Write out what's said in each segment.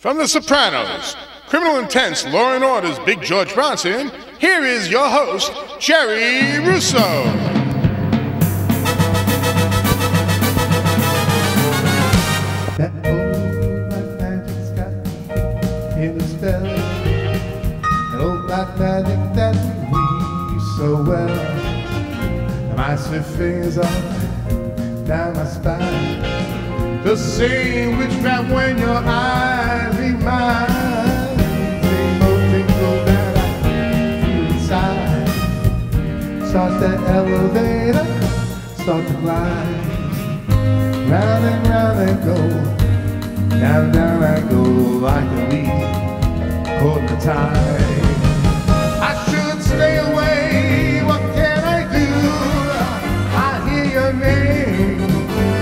From The Sopranos, Criminal Intense, Law and Order's Big George Bronson, here is your host, Jerry Russo. That old black magic's got me in a spell. That old black magic that we use so well. And my swift fingers are down my spine. The same witchcraft when your eyes meet mine. Same old tingle that I feel inside. Start that elevator, start to climb. Round and round and go, down and down I go like a leaf caught in the tide. I should stay away, what can I do? I hear your name,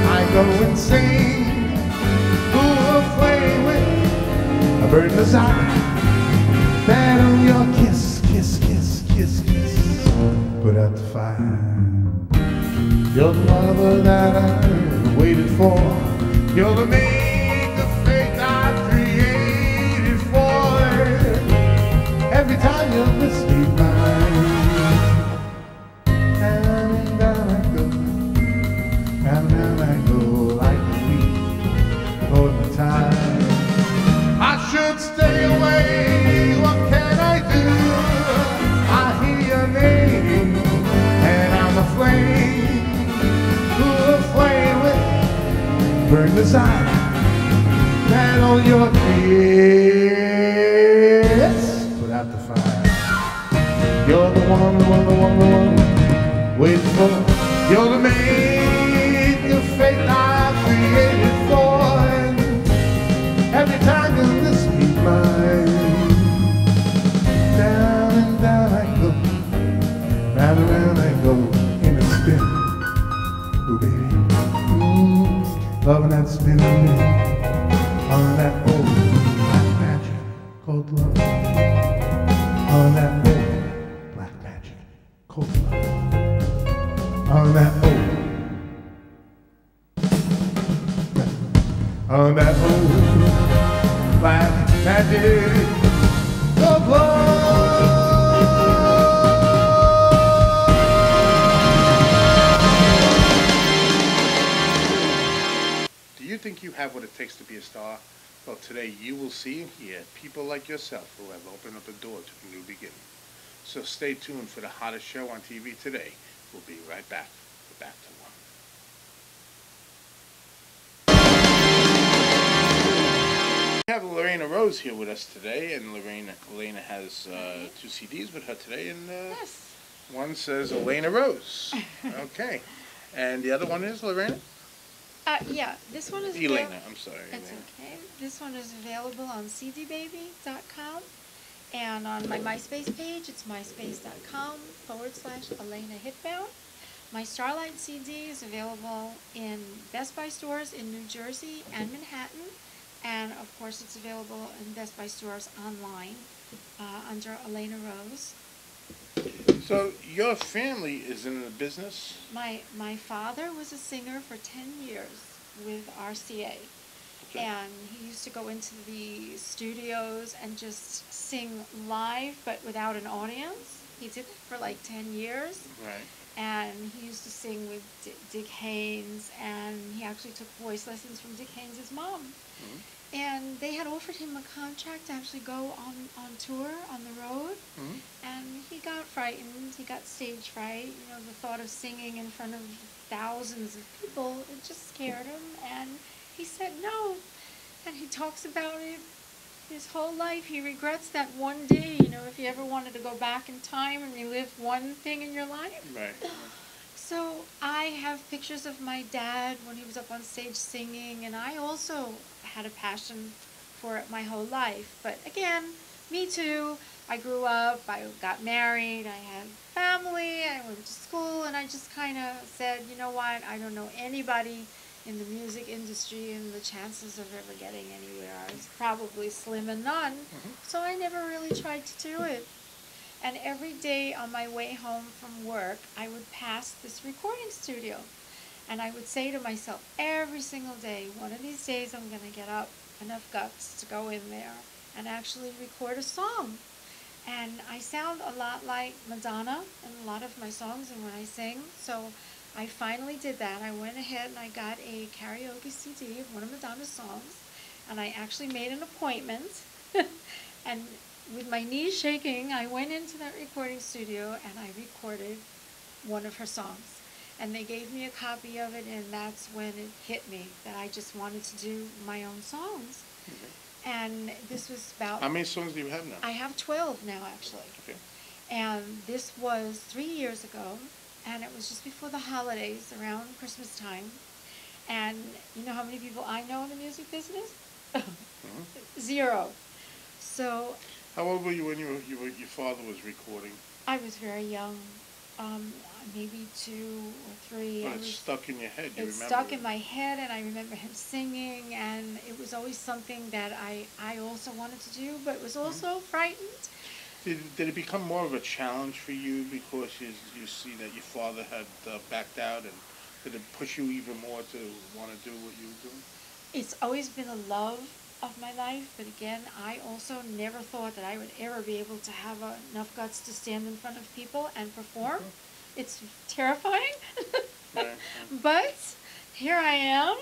I go insane. Who will play with a burning desire? That on your kiss, kiss, kiss, kiss, kiss, put out the fire. You're the lover that I waited for. You're the mate of fate I created for. Every time you're with me, mine. Down and down I go, down and down I go like a leaf on the tide. I should stay away, what can I do? I hear your name and I'm aflame. Burn the sign that on your kiss put out the fire. You're the one, the one, the one, the one waiting for. You're the mate, the fate I created for. And every time you listen to mine, down and down I go, round and round I go in a spin. Ooh, baby. Loving that spinning on that old black magic called love. On that old black magic called love. On that old black magic called love. Think you have what it takes to be a star? Well, today you will see and hear people like yourself who have opened up a door to a new beginning. So stay tuned for the hottest show on TV today. We'll be right back. We're back to one. We have Lorena Rose here with us today, and Elena has two CDs with her today, and yes. One says Elena Rose. Okay. And the other one is Lorena? Yeah, this one is Elena, I'm sorry. It's okay. This one is available on cdbaby.com, and on my MySpace page, it's myspace.com/Elena Hitbound. My Starlight CD is available in Best Buy stores in New Jersey and Manhattan, and of course it's available in Best Buy stores online under Elena Rose. So your family is in the business? My father was a singer for 10 years with RCA. Okay. And he used to go into the studios and just sing live but without an audience. He did it for like 10 years. Right. And he used to sing with Dick Haynes, and he actually took voice lessons from Dick Haynes' mom. Mm-hmm. And they had offered him a contract to actually go on tour, on the road, mm-hmm. and he got frightened, he got stage fright, you know, the thought of singing in front of thousands of people, it just scared him, and he said no, and he talks about it his whole life. He regrets that one day, you know, if you ever wanted to go back in time and relive one thing in your life. Right. So I have pictures of my dad when he was up on stage singing, and I also had a passion for it my whole life. But again, me too. I grew up, I got married, I had family, I went to school, and I just kind of said, you know what, I don't know anybody in the music industry, and the chances of ever getting anywhere is probably slim and none. Mm-hmm. So I never really tried to do it. And every day on my way home from work, I would pass this recording studio. And I would say to myself every single day, one of these days I'm going to get up enough guts to go in there and actually record a song. And I sound a lot like Madonna in a lot of my songs and when I sing, so I finally did that. I went ahead and I got a karaoke CD of one of Madonna's songs, and I actually made an appointment. And with my knees shaking, I went into that recording studio and I recorded one of her songs. And they gave me a copy of it, and that's when it hit me that I just wanted to do my own songs. And this was about... How many songs do you have now? I have 12 now, actually. Okay. And this was 3 years ago, and it was just before the holidays, around Christmas time. And you know how many people I know in the music business? Zero. So... How old were you when your father was recording? I was very young, maybe 2 or 3. But it's stuck in your head, you remember? It's stuck in my head, and I remember him singing, and it was always something that I also wanted to do, but was also frightened. Did it become more of a challenge for you because you see that your father had backed out, and did it push you even more to want to do what you were doing? It's always been a love of my life, but again, I also never thought that I would ever be able to have enough guts to stand in front of people and perform. It's terrifying, but here I am.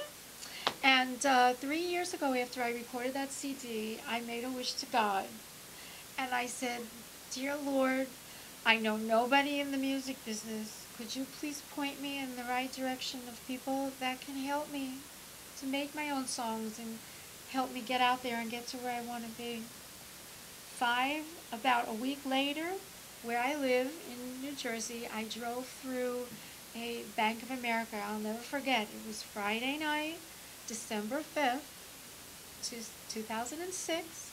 And 3 years ago, after I recorded that CD, I made a wish to God. And I said, "Dear Lord, I know nobody in the music business. Could you please point me in the right direction of people that can help me to make my own songs and help me get out there and get to where I want to be?" About a week later, where I live in New Jersey, I drove through a Bank of America. I'll never forget. It was Friday night, December 5th, 2006.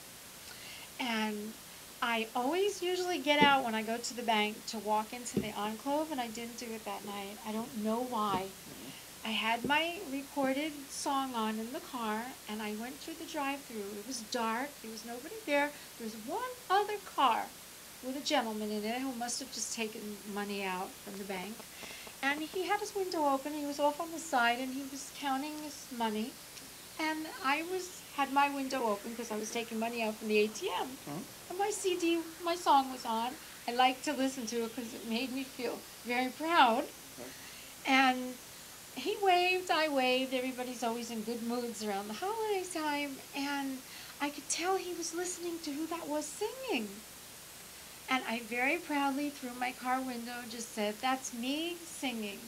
And I always usually get out when I go to the bank to walk into the Enclave, and I didn't do it that night. I don't know why. I had my recorded song on in the car, and I went through the drive-thru. It was dark. There was nobody there. There was one other car with a gentleman in it who must have just taken money out from the bank. And he had his window open. He was off on the side, and he was counting his money. And I had my window open because I was taking money out from the ATM. And my CD, my song was on. I liked to listen to it because it made me feel very proud. And he waved, I waved. Everybody's always in good moods around the holiday time. And I could tell he was listening to who that was singing. And I very proudly, through my car window, just said, "That's me singing."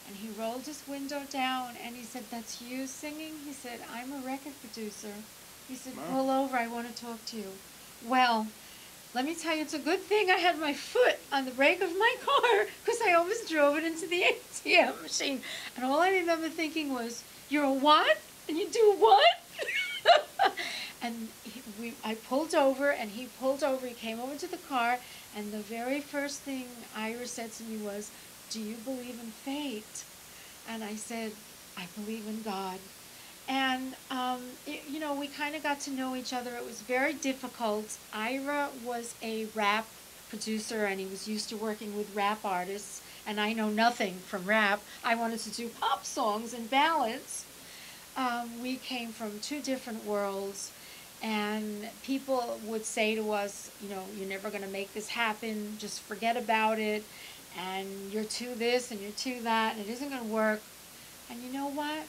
And he rolled his window down and he said, "That's you singing?" He said, "I'm a record producer." He said, "Pull over, I want to talk to you." Well, let me tell you, it's a good thing I had my foot on the brake of my car because I almost drove it into the ATM machine. And all I remember thinking was, "You're a what? And you do what?" And I pulled over, and he pulled over. He came over to the car, and the very first thing Ira said to me was, "Do you believe in fate?" And I said, "I believe in God." And, you know, we kind of got to know each other. It was very difficult. Ira was a rap producer, and he was used to working with rap artists, and I know nothing from rap. I wanted to do pop songs and ballads. We came from two different worlds, and people would say to us, you know, "You're never going to make this happen. Just forget about it. And you're too this and you're too that, and it isn't going to work." And you know what?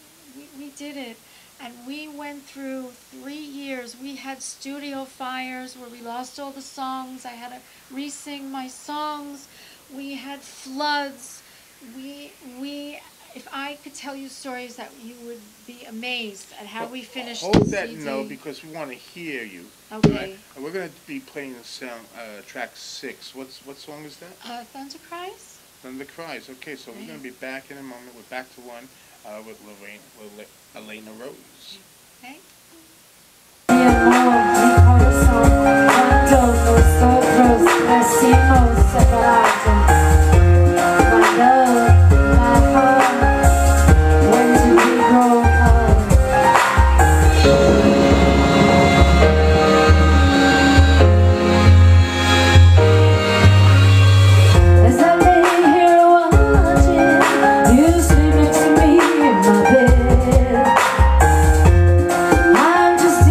We did it. And we went through 3 years. We had studio fires where we lost all the songs. I had to re-sing my songs. We had floods. If I could tell you stories that you would be amazed at how we finished the Hold that CD. note because we want to hear you. Okay. Right? And we're going to be playing the sound, track 6. What song is that? Thunder Cries? Thunder Cries. Okay, so we're going to be back in a moment. We're back to one with Elena Rose. Okay. I'm just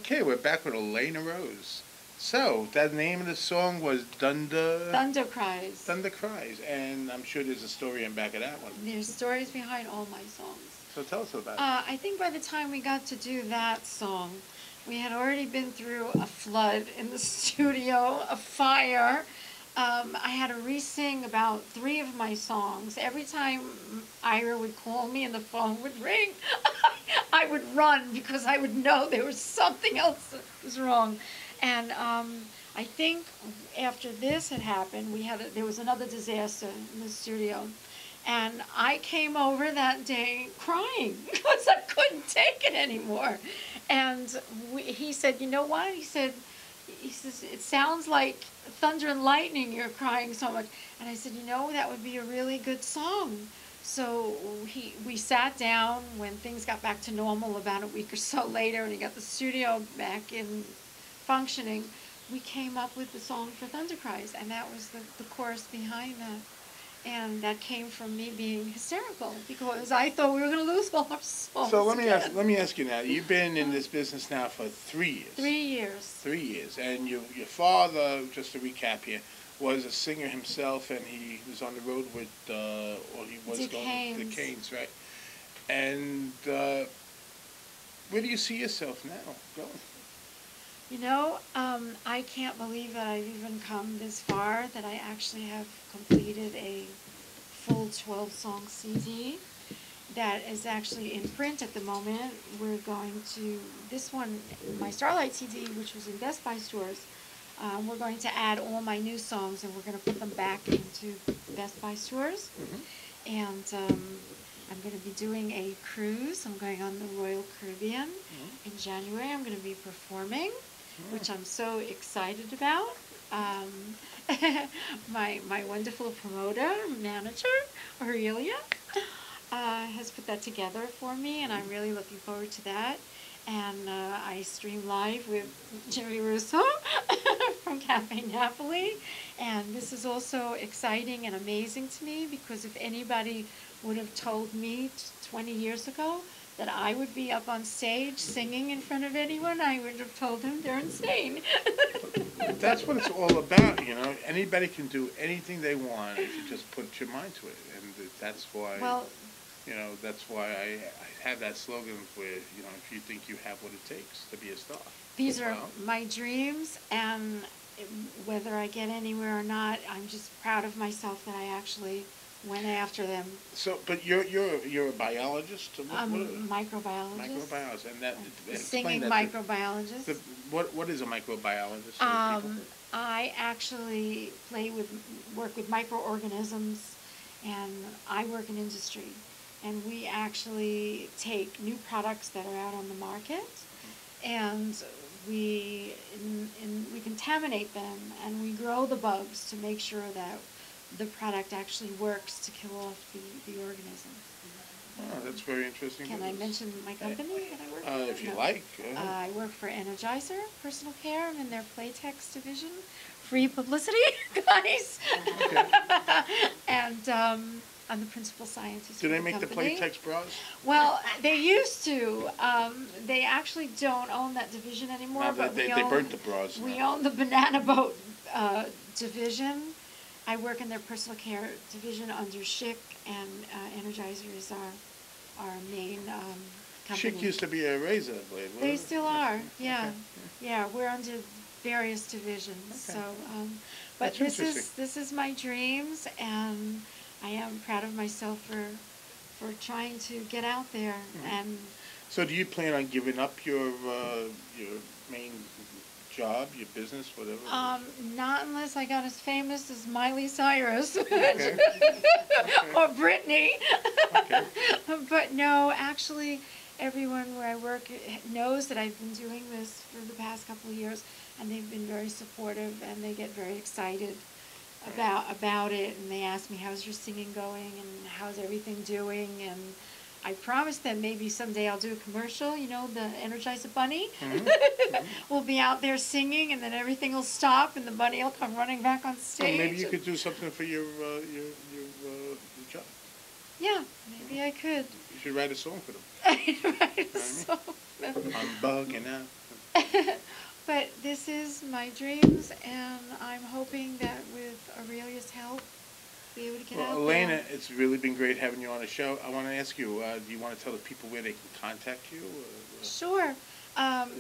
Okay, we're back with Elena Rose. So, that name of the song was Thunder Cries. Thunder Cries, and I'm sure there's a story in back of that one. There's stories behind all my songs. So tell us about it. I think by the time we got to do that song, we had already been through a flood in the studio, a fire. I had to re-sing about 3 of my songs. Every time Ira would call me and the phone would ring, I would run because I would know there was something else that was wrong. And I think after this had happened, there was another disaster in the studio. And I came over that day crying because I couldn't take it anymore. And he said, you know what? He says, it sounds like thunder and lightning, you're crying so much. And I said, you know, that would be a really good song. So we sat down when things got back to normal about a week or so later, and he got the studio back in functioning. We came up with the song for Thunder Cries, and that was the chorus behind that. And that came from me being hysterical because I thought we were going to lose all our songs. So let me ask you now. You've been in this business now for 3 years. 3 years. 3 years, and your father, just to recap here, was a singer himself, and he was on the road with, the Canes, right? And where do you see yourself now going? You know, I can't believe that I've even come this far, that I actually have completed a full 12-song CD that is actually in print at the moment. We're going to, this one, my Starlight CD, which was in Best Buy stores, we're going to add all my new songs, and we're going to put them back into Best Buy stores. Mm-hmm. And I'm going to be doing a cruise. I'm going on the Royal Caribbean in January. I'm going to be performing, which I'm so excited about. My wonderful promoter, manager, Aurelia, has put that together for me, and I'm really looking forward to that. And I stream live with Jimmy Russo from Cafe Napoli. And this is also exciting and amazing to me, because if anybody would have told me 20 years ago that I would be up on stage singing in front of anyone, I would have told them they're insane. That's what it's all about, you know. Anybody can do anything they want if you just put your mind to it. And that's why, you know, that's why I have that slogan where, you know, if you think you have what it takes to be a star. These are my dreams, and whether I get anywhere or not, I'm just proud of myself that I actually went after them. So, but you're a biologist? I'm a microbiologist. Microbiologist, and that singing microbiologist. What is a microbiologist? I actually work with microorganisms, and I work in industry, and we actually take new products that are out on the market, and we contaminate them, and we grow the bugs to make sure that the product actually works to kill off the organism. Oh, that's very interesting. Can I mention my company that I work for? If you like. I work for Energizer Personal Care. I'm in their Playtex division. Free publicity, guys. Okay. And I'm the principal scientist. Do they make the Playtex bras? Well, they used to. They actually don't own that division anymore. No, but they burnt the bras. We own the Banana Boat division. I work in their personal care division under Schick, and Energizer is our main company. Schick used to be a razor blade. They still are, yeah. Yeah, we're under various divisions. Okay. So, but this is my dreams, and I am proud of myself for trying to get out there. And so, do you plan on giving up your main job, your business, whatever? Not unless I got as famous as Miley Cyrus or Britney. Okay. But no, actually, everyone where I work knows that I've been doing this for the past couple of years, and they've been very supportive, and they get very excited about it, and they ask me, how's your singing going, and how's everything doing, and I promised them maybe someday I'll do a commercial, you know, the Energizer Bunny. We'll be out there singing, and then everything will stop, and the bunny will come running back on stage. Well, maybe you could do something for your job. Yeah, maybe I could. You should write a song for them. I'd write a song. I'm bugging out. But this is my dreams, and I'm hoping that with Aurelia's help, be able to get Well, out Elena, there. it's really been great having you on the show. I want to ask you, do you want to tell the people where they can contact you? Sure.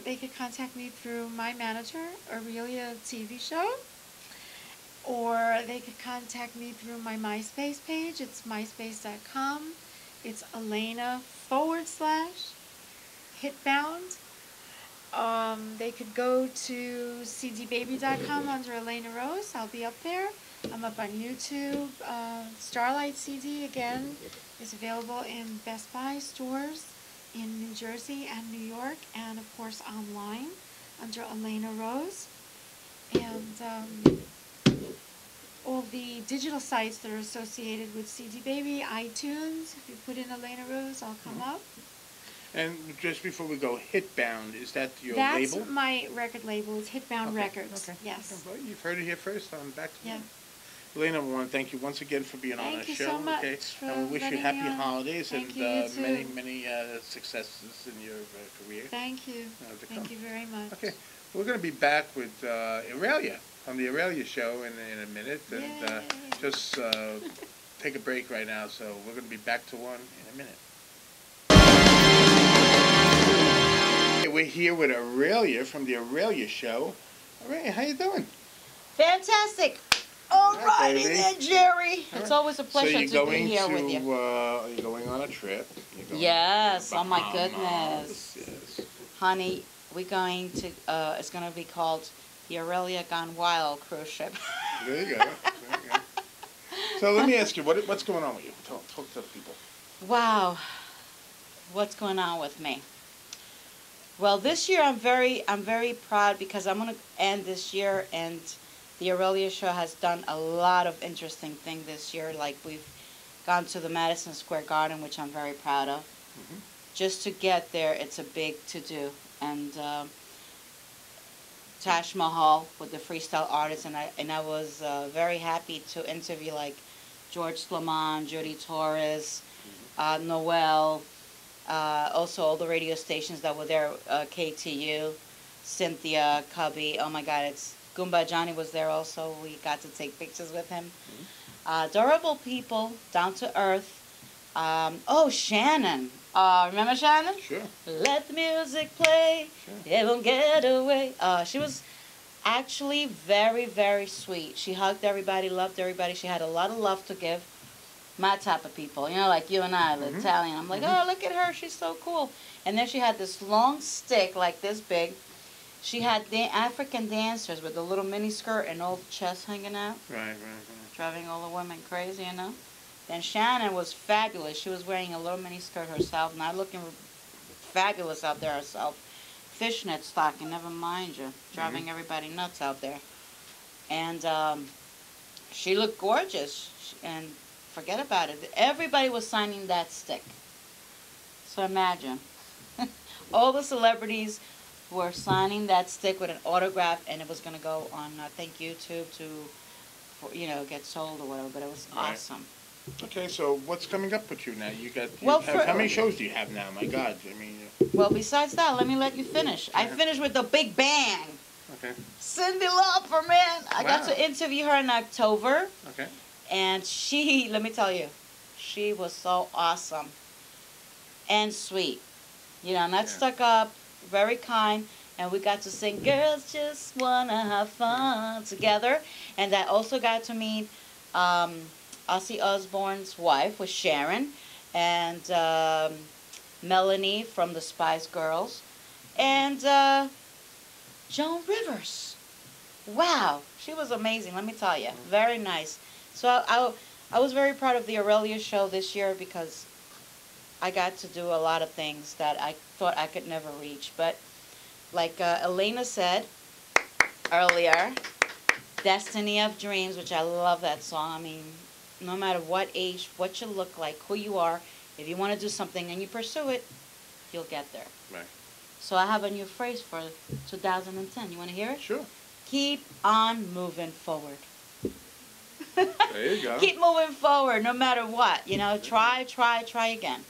They could contact me through my manager, Aurelia TV Show, or they could contact me through my MySpace page. It's myspace.com. It's Elena /Hitbound. They could go to cdbaby.com under Elena Rose. I'll be up there. I'm up on YouTube. Starlight CD, again, is available in Best Buy stores in New Jersey and New York, and of course online under Elena Rose. And all the digital sites that are associated with CD Baby, iTunes, if you put in Elena Rose, I'll come up. And just before we go, Hitbound, is that your That's label? my record label. It's Hitbound Okay, Records. okay. Yes. Well, you've heard it here first. I'm back to Yeah. you. Elena, I want to thank you once again for being on our Thank you show. so much Okay, for and we wish you letting happy me on. holidays Thank and you, you too. many successes in your career. Thank you. To Thank come. you very much. Okay, we're going to be back with Aurelia on the Aurelia show in a minute, and Yay. just take a break right now. So we're going to be back to one in a minute. Okay, we're here with Aurelia from the Aurelia show. Aurelia, how you doing? Fantastic. All Hi, righty baby. then, Jerry. All It's right. always a pleasure so you're to going be here to, with you. You're going on a trip. You're going Yes, to oh my Bahamas. goodness. Yes. Honey, we're going to, it's going to be called the Aurelia Gone Wild cruise ship. There you go. There you go. So let me ask you, what's going on with you? Talk to the people. Wow. What's going on with me? Well, this year I'm very proud because I'm going to end this year, and the Aurelia show has done a lot of interesting things this year. Like, we've gone to the Madison Square Garden, which I'm very proud of. Mm-hmm. Just to get there, it's a big to-do. And Taj Mahal with the freestyle artists, and I was very happy to interview like George Slamon, Jody Torres, Noel, also all the radio stations that were there, KTU, Cynthia, Cubby. Oh my God, it's Goomba Johnny was there also. We got to take pictures with him. Adorable people, down to earth. Oh, Shannon. Remember Shannon? Sure. Let the music play. Sure. It won't get away. She was actually very, very sweet. She hugged everybody, loved everybody. She had a lot of love to give. My type of people, you know, like you and I, the Italian. I'm like, oh, look at her. She's so cool. And then she had this long stick, like this big. She had the African dancers with a little mini skirt and all the chest hanging out, Right. driving all the women crazy, you know. Then Shannon was fabulous. She was wearing a little mini skirt herself, not looking fabulous out there herself. Fishnet stocking, never mind you, driving everybody nuts out there. And she looked gorgeous, and forget about it. Everybody was signing that stick. So imagine. All the celebrities were signing that stick with an autograph, and it was going to go on, I think, YouTube get sold or whatever, but it was Right. awesome. Okay, so what's coming up with you now? Well, how many shows do you have now? My God, I mean. Well, besides that, let me let you finish. I finished with the Big Bang. Okay. Cyndi Lauper, man. I got Wow. to interview her in October, Okay. and she, let me tell you, she was so awesome and sweet. You know, not stuck up, very kind, and we got to sing Girls Just Wanna Have Fun together. And I also got to meet Ozzy Osbourne's wife, was Sharon, and Melanie from the Spice Girls, and Joan Rivers. Wow, she was amazing, let me tell you. Very nice. So I was very proud of the Aurelia show this year because I got to do a lot of things that I thought I could never reach. But like Elena said earlier, Destiny of Dreams, which I love that song. I mean, no matter what age, what you look like, who you are, if you want to do something and you pursue it, you'll get there. Right. So I have a new phrase for 2010. You want to hear it? Sure. Keep on moving forward. There you go. Keep moving forward no matter what. You know, try again.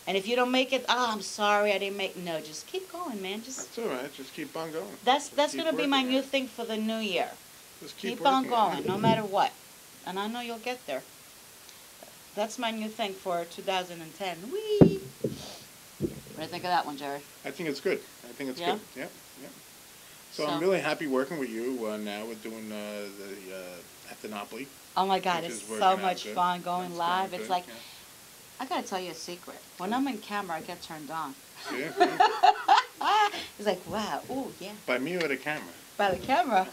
And if you don't make it, oh, I'm sorry, I didn't make. No, just keep going, man. Just That's all right. Just keep on going. that's Just keep gonna be my working new at it. thing for the new year. Just Keep working on at going, it. no matter what. And I know you'll get there. That's my new thing for 2010. Whee! What do you think of that one, Jerry? I think it's good. I think it's Yeah? good. Yep. Yep. So I'm really happy working with you. Now we're doing the at the Napoli. Oh my God, which it's is working so out much good. fun going It's live. going It's good, like, yeah. I gotta tell you a secret. When I'm in camera, I get turned on. Yeah. It's like, wow, ooh, yeah. By me or the camera? By the camera.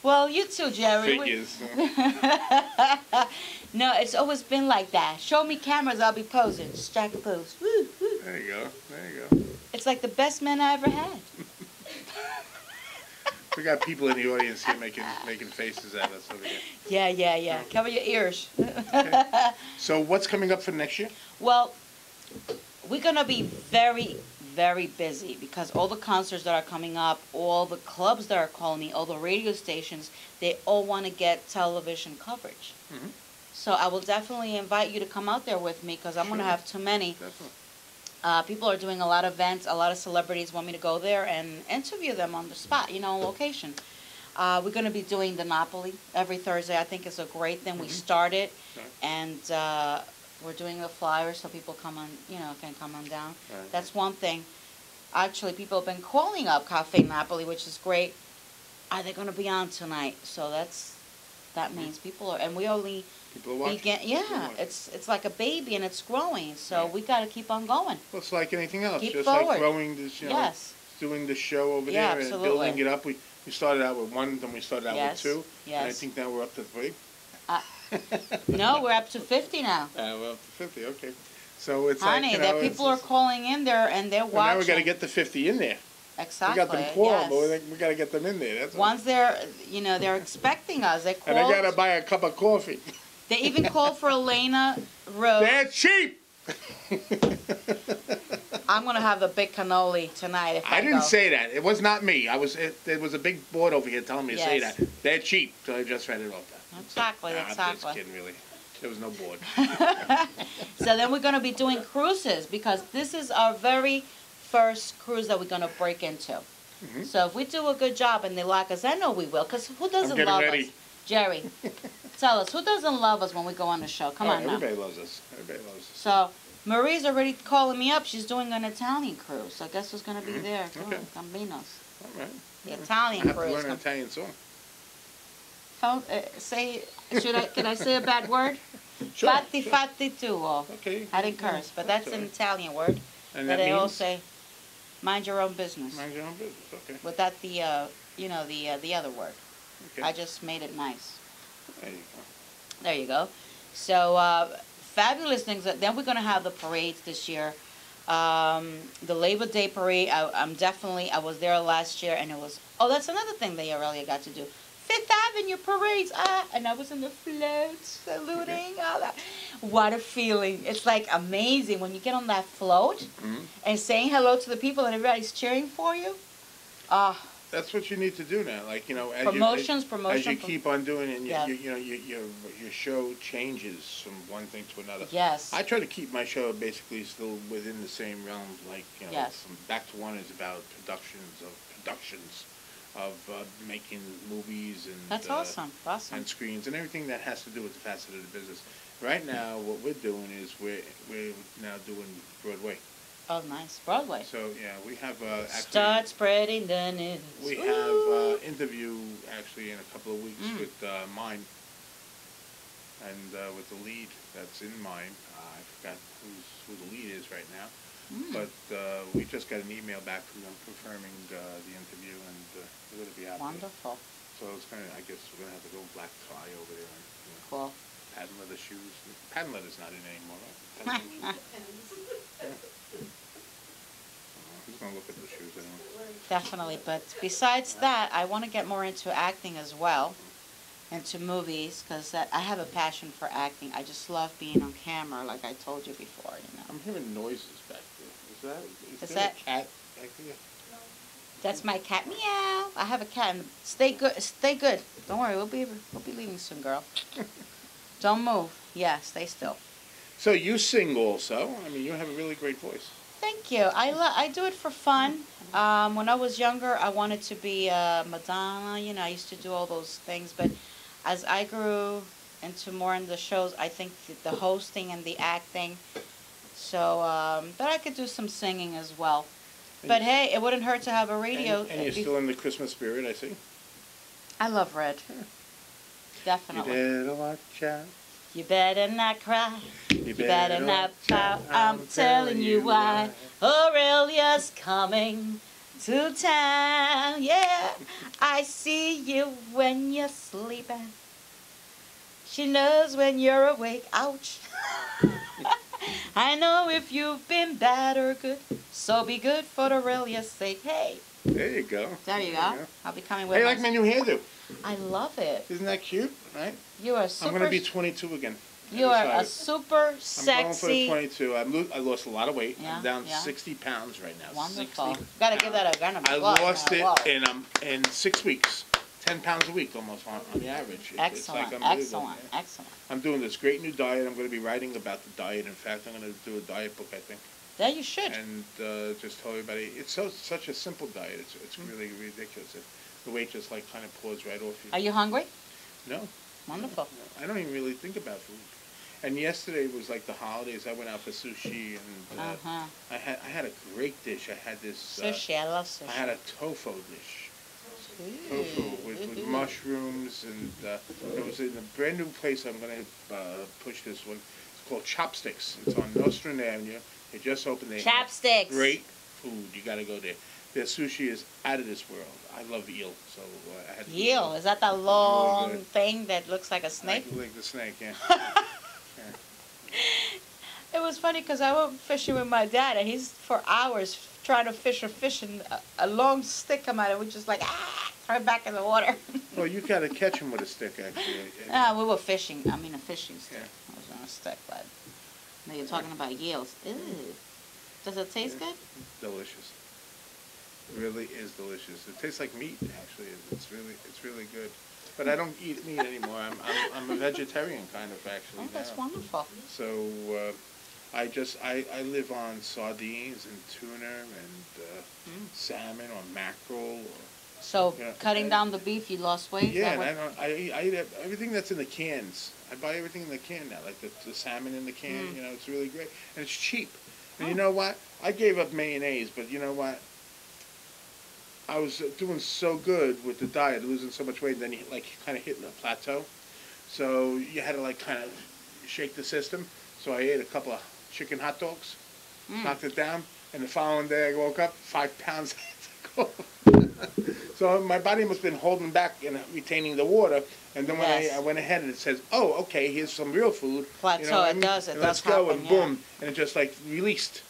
Well, you too, Jerry. Figures. No, it's always been like that. Show me cameras, I'll be posing. Strike pose. Woo, woo. There you go. There you go. It's like the best man I ever had. We got people in the audience here making faces at us over here. Yeah. Cover your ears. Okay. So what's coming up for next year? Well, we're going to be very, very busy because all the concerts that are coming up, all the clubs that are calling me, all the radio stations, they all want to get television coverage. Mhm. So I will definitely invite you to come out there with me because I'm going to Sure. have too many. Definitely. People are doing a lot of events. A lot of celebrities want me to go there and interview them on the spot, on location. We're going to be doing the Napoli every Thursday. I think it's a great thing. We started, Right. and we're doing the flyers so people come on, can come on down. Right. That's one thing. Actually, people have been calling up Cafe Napoli, which is great. Are they going to be on tonight? So that means people are, and we only People are watching. begin. People are Yeah, watching. it's like a baby and it's growing. So Yeah. we got to keep on going. Well, it's like anything else. Keep Just forward. like growing this, Yes. doing the show over Yeah, there absolutely. and building it up. We started out with one, then we started out Yes, with two. And I yes. think now we're up to 3. No, we're up to 50 now. We're up to 50, okay. So it's Honey, like, that people are calling in there and they're well, watching. now we got to get the 50 in there. Exactly. We got them quarreled, yes. but we got to get them in there. That's all. Once they're expecting us. They And I called. got to buy a cup of coffee. They even called for Elena Rose. They're cheap! I'm gonna have a big cannoli tonight if I I didn't go. say that. It was not me. There was a big board over here telling me to say Yes. that. They're cheap. So I just read it off that. Exactly, Nah, I'm just exactly. kidding, really. There was no board. So then we're gonna be doing cruises because this is our very first cruise that we're gonna break into. Mhm. So if we do a good job and they like us, I know we will. Because who doesn't getting love ready. us? Jerry, tell us who doesn't love us when we go on the show? Come Oh, on now. everybody loves us. Everybody loves us. So Marie's already calling me up. She's doing an Italian cruise. So I guess who's gonna be there? Mm-hmm. Okay. Oh, Gambinos. All right. The I Italian have to cruise. learn an Italian song. Can I say a bad word? Sure. Fatti sure. fatti tuo. Okay. I didn't curse, but that's an Italian word. And That that they all means? say, mind your own business. Mind your own business. Okay. Without the other word. Okay. I just made it nice. There you go. There you go. So fabulous things. Then we're gonna have the parades this year. The Labor Day parade. I was there last year, and it was. Oh, that's another thing that Aurelia got to do. Fifth Avenue parades. And I was in the float saluting. All that. What a feeling! It's like amazing when you get on that float Mhm. and saying hello to the people, and everybody's cheering for you. That's what you need to do now. Like, as Promotions, as you keep on doing it, and Yes. your show changes from one thing to another. Yes. I try to keep my show basically still within the same realm. Like, Yes. from Back to One is about productions of making movies and That's awesome. Awesome. and screens and everything that has to do with the facet of the business. Right now, what we're doing is we're now doing Broadway. Oh, nice. Broadway. So yeah, we have actually. Start spreading the news. We Ooh. have interview actually in a couple of weeks Mm. with Mime, and with the lead that's in Mime. I forgot who the lead is right now, Mm. but we just got an email back from them confirming the interview, and we're going to be out there. Wonderful. So it's I guess we're going to have to go black tie over there and Cool. patent leather shoes. Patent leather's not in anymore, right? Who's going to look at the shoes anyway? Definitely. But besides that, I want to get more into acting as well, into movies, because I have a passion for acting. I just love being on camera, like I told you before. I'm hearing noises back there. Is Is there that- a cat back there? That's my cat. Meow. I have a cat. And stay good. Stay good. Don't worry. We'll be leaving soon, girl. Don't move. Yeah, stay still. So you sing also. I mean, you have a really great voice. Thank you. I do it for fun. When I was younger, I wanted to be Madonna. You know, I used to do all those things. But as I grew into more in the shows, I think the hosting and the acting. So, but I could do some singing as well. But hey, it wouldn't hurt to have a radio. And you're still in the Christmas spirit, I see. I love red. Yeah. Definitely. You better watch out. You better not cry. You Better not pout. I'm telling you why. Aurelia's coming to town. Yeah, I see you when you're sleeping. She knows when you're awake. Ouch. I know if you've been bad or good, so be good for Aurelia's sake. Hey. There you go. There you go. I'll be coming with Hey, like my new hairdo. I love it. Isn't that cute? Right? You are super. I'm going to be 22 again. You are a super I'm sexy. going for the 22. I lost a lot of weight. Yeah, I'm down yeah. 60 pounds right now. Wonderful. 60 Gotta give that a gun. I lost it in 6 weeks. 10 pounds a week almost on the average. Excellent, it's like unbelievable. excellent, Yeah. excellent. I'm doing this great new diet. I'm going to be writing about the diet. In fact, I'm going to do a diet book, I think. Yeah, you should. And just tell everybody, it's such a simple diet. It's really ridiculous. The weight just like kind of pours right off you. Are you hungry? No. Wonderful. No, I don't even really think about food. And yesterday was like the holidays. I went out for sushi, and I had a great dish. I had this Sushi, I love sushi. I had a tofu dish. Tofu with mushrooms, and it was in a brand new place. I'm going to push this one. It's called Chopsticks. It's on Nostrand Avenue. They just opened. They Chopsticks. Great food. You got to go there. Their sushi is out of this world. I love eel, so I had to Eel? Is that the long thing that looks like a snake? Like the snake, yeah. It was funny because I went fishing with my dad, and he's for hours trying to fish a fish, and a long stick come out, and we're just like, throw it back in the water. Well, you got to catch them with a stick, actually. We were fishing. I mean, a fishing stick. Yeah. I was on a stick, but now you're talking about eels. Ew. Does it taste good? Delicious. It really is delicious. It tastes like meat, actually. It's really good. But I don't eat meat anymore. I'm a vegetarian kind of actually. Oh, that's now. wonderful. So I live on sardines and tuna and salmon or mackerel. So Yeah. cutting down the beef, you lost weight? Yeah, and I eat everything that's in the cans. I buy everything in the can now, like the salmon in the can. You know, it's really great, and it's cheap. And you know what? I gave up mayonnaise, but you know what? I was doing so good with the diet, losing so much weight, and then you like kind of hitting a plateau. So you had to like kind of shake the system. So I ate a couple of chicken hot dogs, knocked it down, and the following day I woke up 5 pounds. So my body must have been holding back and retaining the water. And then when I went ahead and it says, "Oh, okay, here's some real food." Plateau, you know, it does. It and does let's go, happen, and boom, and it just like released.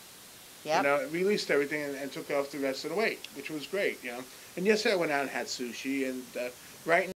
Yep. You know, it released everything and took off the rest of the weight, which was great, you know. And yesterday I went out and had sushi, and right